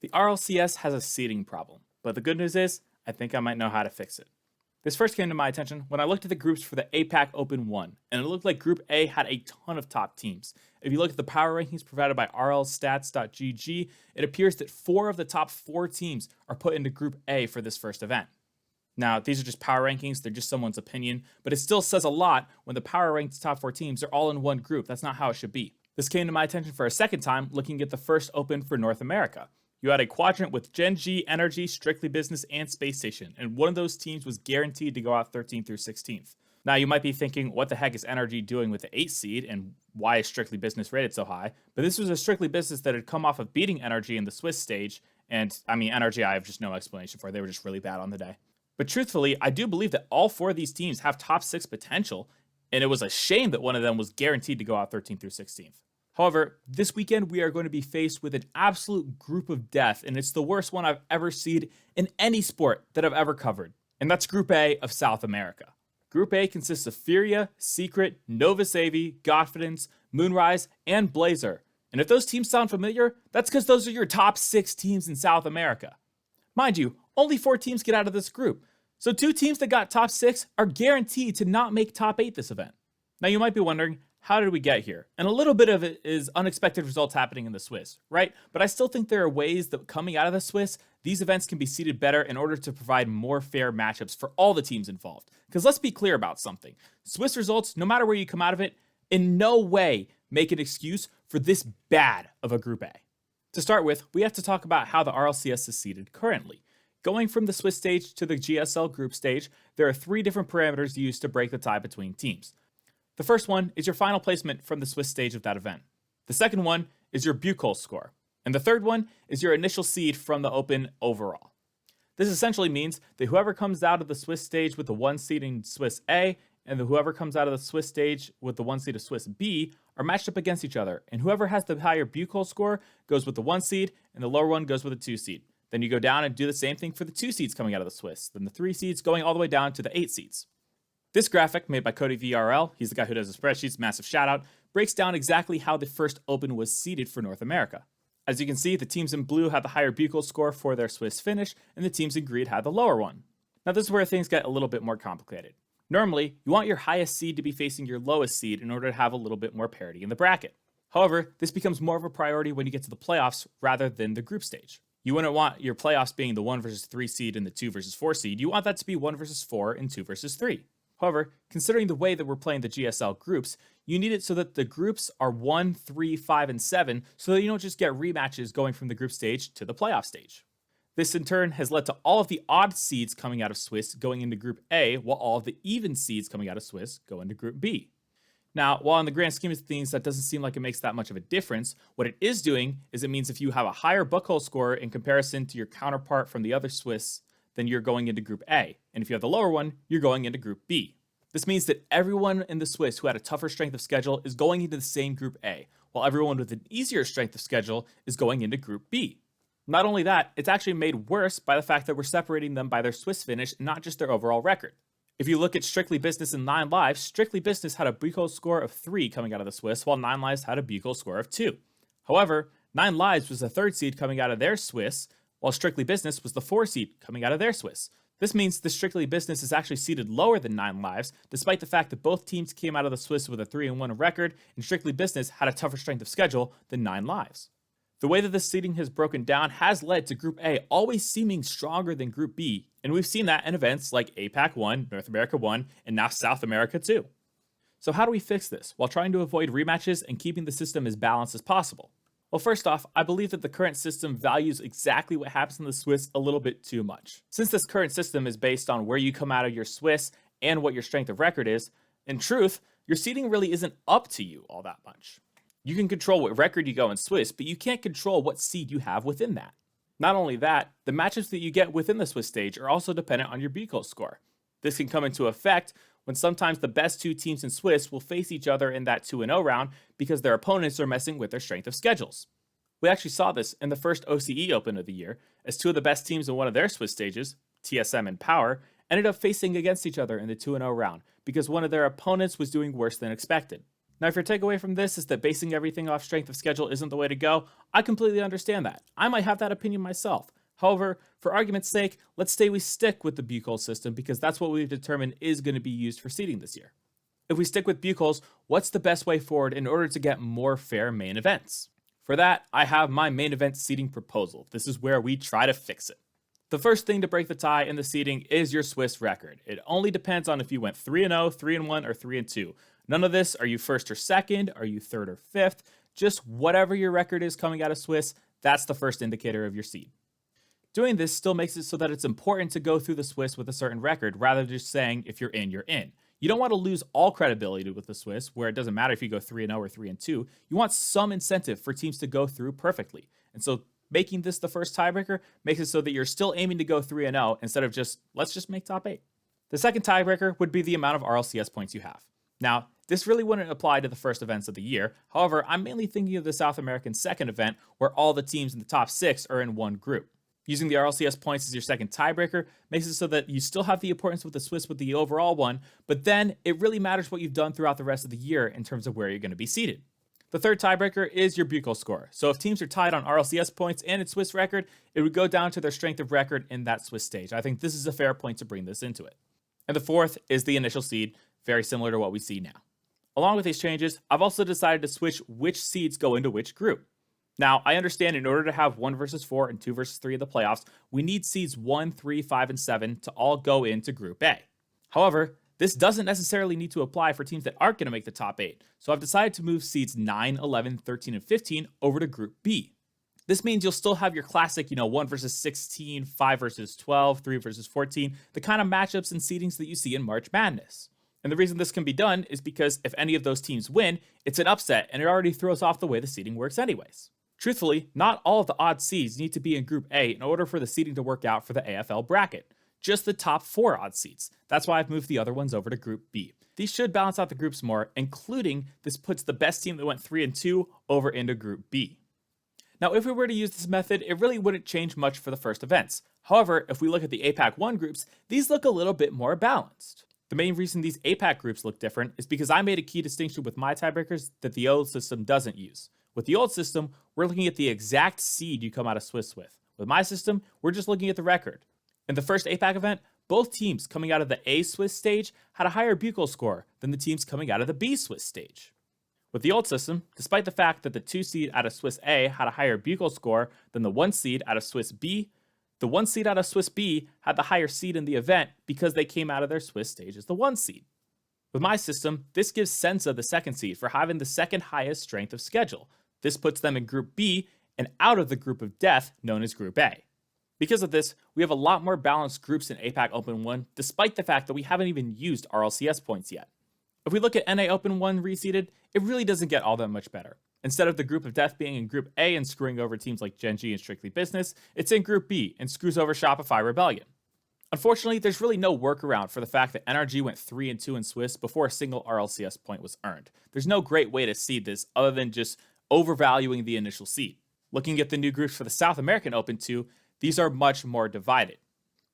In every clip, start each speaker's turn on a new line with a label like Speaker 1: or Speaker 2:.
Speaker 1: The RLCS has a seeding problem, but the good news is, I think I might know how to fix it. This first came to my attention when I looked at the groups for the APAC Open 1, and it looked like Group A had a ton of top teams. If you look at the power rankings provided by rlstats.gg, it appears that 4 of the top 4 teams are put into Group A for this first event. Now, these are just power rankings, they're just someone's opinion, but it still says a lot when the power ranked top 4 teams are all in one group. That's not how it should be. This came to my attention for a second time looking at the first Open for North America. You had a quadrant with Gen G, Energy, Strictly Business, and Space Station, and one of those teams was guaranteed to go out 13th through 16th. Now, you might be thinking, what the heck is Energy doing with the 8th seed, and why is Strictly Business rated so high? But this was a Strictly Business that had come off of beating Energy in the Swiss stage, and Energy I have just no explanation for. They were just really bad on the day. But truthfully, I do believe that all 4 of these teams have top 6 potential, and it was a shame that one of them was guaranteed to go out 13th through 16th. However, this weekend we are going to be faced with an absolute group of death, and it's the worst one I've ever seen in any sport that I've ever covered. And that's Group A of South America. Group A consists of Furia, Secret, Nova Savi, Godfidence, Moonrise, and Blazer. And if those teams sound familiar, that's because those are your top 6 teams in South America. Mind you, only 4 teams get out of this group. So 2 teams that got top 6 are guaranteed to not make top 8 this event. Now you might be wondering, how did we get here? And a little bit of it is unexpected results happening in the Swiss, right? But I still think there are ways that coming out of the Swiss, these events can be seeded better in order to provide more fair matchups for all the teams involved. Because let's be clear about something. Swiss results, no matter where you come out of it, in no way make an excuse for this bad of a Group A. To start with, we have to talk about how the RLCS is seeded currently. Going from the Swiss stage to the GSL group stage, there are 3 different parameters used to break the tie between teams. The first one is your final placement from the Swiss stage of that event. The second one is your Buchholz score. And the third one is your initial seed from the Open overall. This essentially means that whoever comes out of the Swiss stage with the 1 seed in Swiss A and whoever comes out of the Swiss stage with the 1 seed of Swiss B are matched up against each other. And whoever has the higher Buchholz score goes with the 1 seed and the lower one goes with the 2 seed. Then you go down and do the same thing for the 2 seeds coming out of the Swiss, then the 3 seeds going all the way down to the 8 seeds. This graphic, made by Cody VRL, he's the guy who does the spreadsheets, massive shout out, breaks down exactly how the first Open was seeded for North America. As you can see, the teams in blue had the higher Buchholz score for their Swiss finish, and the teams in green had the lower one. Now this is where things get a little bit more complicated. Normally, you want your highest seed to be facing your lowest seed in order to have a little bit more parity in the bracket. However, this becomes more of a priority when you get to the playoffs rather than the group stage. You wouldn't want your playoffs being the 1 versus 3 seed and the 2 versus 4 seed. You want that to be 1 versus 4 and 2 versus 3. However, considering the way that we're playing the GSL groups, you need it so that the groups are 1, 3, 5, and 7 so that you don't just get rematches going from the group stage to the playoff stage. This in turn has led to all of the odd seeds coming out of Swiss going into Group A, while all of the even seeds coming out of Swiss go into Group B. Now, while in the grand scheme of things that doesn't seem like it makes that much of a difference, what it is doing is it means if you have a higher Buchholz score in comparison to your counterpart from the other Swiss, then you're going into Group A. And if you have the lower one, you're going into Group B. This means that everyone in the Swiss who had a tougher strength of schedule is going into the same Group A, while everyone with an easier strength of schedule is going into Group B. Not only that, it's actually made worse by the fact that we're separating them by their Swiss finish and not just their overall record. If you look at Strictly Business and 9 Lives, Strictly Business had a Buchholz score of 3 coming out of the Swiss, while 9 Lives had a Buchholz score of 2. However, 9 Lives was the 3rd seed coming out of their Swiss, while Strictly Business was the 4 seed coming out of their Swiss. This means the Strictly Business is actually seeded lower than 9 Lives, despite the fact that both teams came out of the Swiss with a 3-1 record, and Strictly Business had a tougher strength of schedule than 9 Lives. The way that this seeding has broken down has led to Group A always seeming stronger than Group B, and we've seen that in events like APAC 1, North America 1, and now South America 2. So how do we fix this while trying to avoid rematches and keeping the system as balanced as possible? Well, first off, I believe that the current system values exactly what happens in the Swiss a little bit too much. Since this current system is based on where you come out of your Swiss and what your strength of record is, in truth, your seeding really isn't up to you all that much. You can control what record you go in Swiss, but you can't control what seed you have within that. Not only that, the matchups that you get within the Swiss stage are also dependent on your Buchholz score. This can come into effect when sometimes the best 2 teams in Swiss will face each other in that 2-0 round because their opponents are messing with their strength of schedules. We actually saw this in the first OCE Open of the year, as 2 of the best teams in one of their Swiss stages, TSM and Power, ended up facing against each other in the 2-0 round because one of their opponents was doing worse than expected. Now, if your takeaway from this is that basing everything off strength of schedule isn't the way to go, I completely understand that. I might have that opinion myself. However, for argument's sake, let's say we stick with the Buchholz system because that's what we've determined is going to be used for seeding this year. If we stick with Buchholz, what's the best way forward in order to get more fair main events? For that, I have my main event seeding proposal. This is where we try to fix it. The first thing to break the tie in the seeding is your Swiss record. It only depends on if you went 3-0, 3-1, or 3-2. None of this, are you first or second, are you third or fifth, just whatever your record is coming out of Swiss, that's the first indicator of your seed. Doing this still makes it so that it's important to go through the Swiss with a certain record rather than just saying if you're in, you're in. You don't want to lose all credibility with the Swiss, where it doesn't matter if you go 3-0 or 3-2. You want some incentive for teams to go through perfectly. And so making this the first tiebreaker makes it so that you're still aiming to go 3-0 instead of let's just make top 8. The second tiebreaker would be the amount of RLCS points you have. Now, this really wouldn't apply to the first events of the year. However, I'm mainly thinking of the South American second event where all the teams in the top 6 are in one group. Using the RLCS points as your second tiebreaker makes it so that you still have the importance with the Swiss with the overall one, but then it really matters what you've done throughout the rest of the year in terms of where you're going to be seated. The third tiebreaker is your Buchholz score. So if teams are tied on RLCS points and its Swiss record, it would go down to their strength of record in that Swiss stage. I think this is a fair point to bring this into it. And the fourth is the initial seed, very similar to what we see now. Along with these changes, I've also decided to switch which seeds go into which group. Now, I understand in order to have 1 versus 4 and 2 versus 3 in the playoffs, we need seeds 1, 3, 5, and 7 to all go into Group A. However, this doesn't necessarily need to apply for teams that aren't going to make the top 8, so I've decided to move seeds 9, 11, 13, and 15 over to Group B. This means you'll still have your classic, 1 versus 16, 5 versus 12, 3 versus 14, the kind of matchups and seedings that you see in March Madness. And the reason this can be done is because if any of those teams win, it's an upset, and it already throws off the way the seeding works anyways. Truthfully, not all of the odd seeds need to be in Group A in order for the seeding to work out for the AFL bracket. Just the top 4 odd seeds. That's why I've moved the other ones over to Group B. These should balance out the groups more, including this puts the best team that went 3-2 over into Group B. Now, if we were to use this method, it really wouldn't change much for the first events. However, if we look at the APAC 1 groups, these look a little bit more balanced. The main reason these APAC groups look different is because I made a key distinction with my tiebreakers that the old system doesn't use. With the old system, we're looking at the exact seed you come out of Swiss with. With my system, we're just looking at the record. In the first APAC event, both teams coming out of the A Swiss stage had a higher Buchholz score than the teams coming out of the B Swiss stage. With the old system, despite the fact that the 2 seed out of Swiss A had a higher Buchholz score than the 1 seed out of Swiss B, the 1 seed out of Swiss B had the higher seed in the event because they came out of their Swiss stage as the 1 seed. With my system, this gives Sensa the 2nd seed for having the second highest strength of schedule. This puts them in Group B and out of the group of death known as Group A. Because of this, we have a lot more balanced groups in APAC Open 1, despite the fact that we haven't even used RLCS points yet. If we look at NA Open 1 reseeded, it really doesn't get all that much better. Instead of the group of death being in Group A and screwing over teams like Gen.G and Strictly Business, it's in Group B and screws over Shopify Rebellion. Unfortunately, there's really no workaround for the fact that NRG went 3-2 in Swiss before a single RLCS point was earned. There's no great way to seed this other than just overvaluing the initial seed. Looking at the new groups for the South American Open 2, these are much more divided.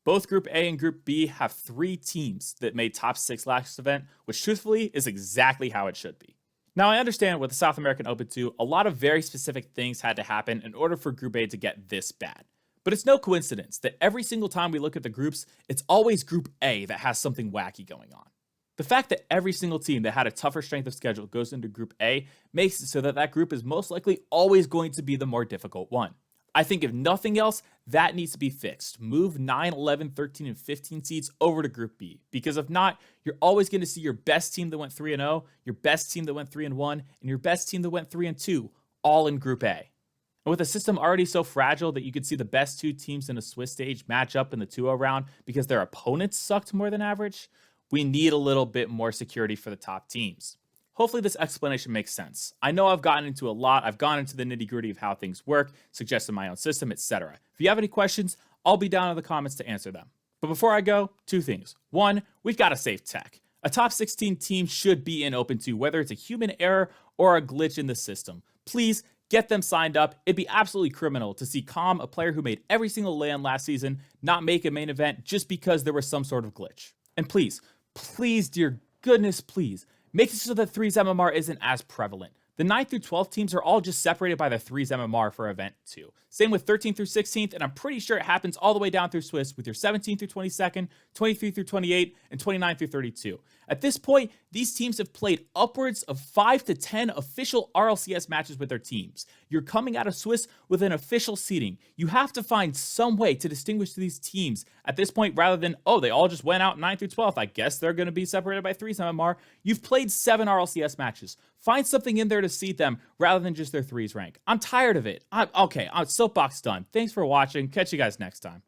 Speaker 1: Both Group A and Group B have 3 teams that made top 6 last event, which truthfully is exactly how it should be. Now, I understand with the South American Open 2, a lot of very specific things had to happen in order for Group A to get this bad. But it's no coincidence that every single time we look at the groups, it's always Group A that has something wacky going on. The fact that every single team that had a tougher strength of schedule goes into Group A makes it so that that group is most likely always going to be the more difficult one. I think if nothing else, that needs to be fixed. Move 9, 11, 13, and 15 seeds over to Group B. Because if not, you're always going to see your best team that went 3-0, your best team that went 3-1, and your best team that went 3-2, all in Group A. And with a system already so fragile that you could see the best 2 teams in a Swiss stage match up in the 2-0 round because their opponents sucked more than average, we need a little bit more security for the top teams. Hopefully this explanation makes sense. I know I've gotten into a lot. I've gone into the nitty-gritty of how things work, suggested my own system, etc. If you have any questions, I'll be down in the comments to answer them. But before I go, 2 things. 1, we've got to save tech. A top 16 team should be in Open 2, whether it's a human error or a glitch in the system. Please get them signed up. It'd be absolutely criminal to see Calm, a player who made every single LAN last season, not make a main event just because there was some sort of glitch. And please, dear goodness, please, makes it so that 3's MMR isn't as prevalent. The 9th through 12th teams are all just separated by the 3's MMR for event 2. Same with 13th through 16th, and I'm pretty sure it happens all the way down through Swiss with your 17th through 22nd, 23 through 28, and 29 through 32. At this point, these teams have played upwards of 5 to 10 official RLCS matches with their teams. You're coming out of Swiss with an official seeding. You have to find some way to distinguish these teams at this point rather than, oh, they all just went out 9 through 12th. I guess they're going to be separated by 3's MMR. You've played 7 RLCS matches. Find something in there to seed them rather than just their 3's rank. I'm tired of it. Okay, soapbox done. Thanks for watching. Catch you guys next time.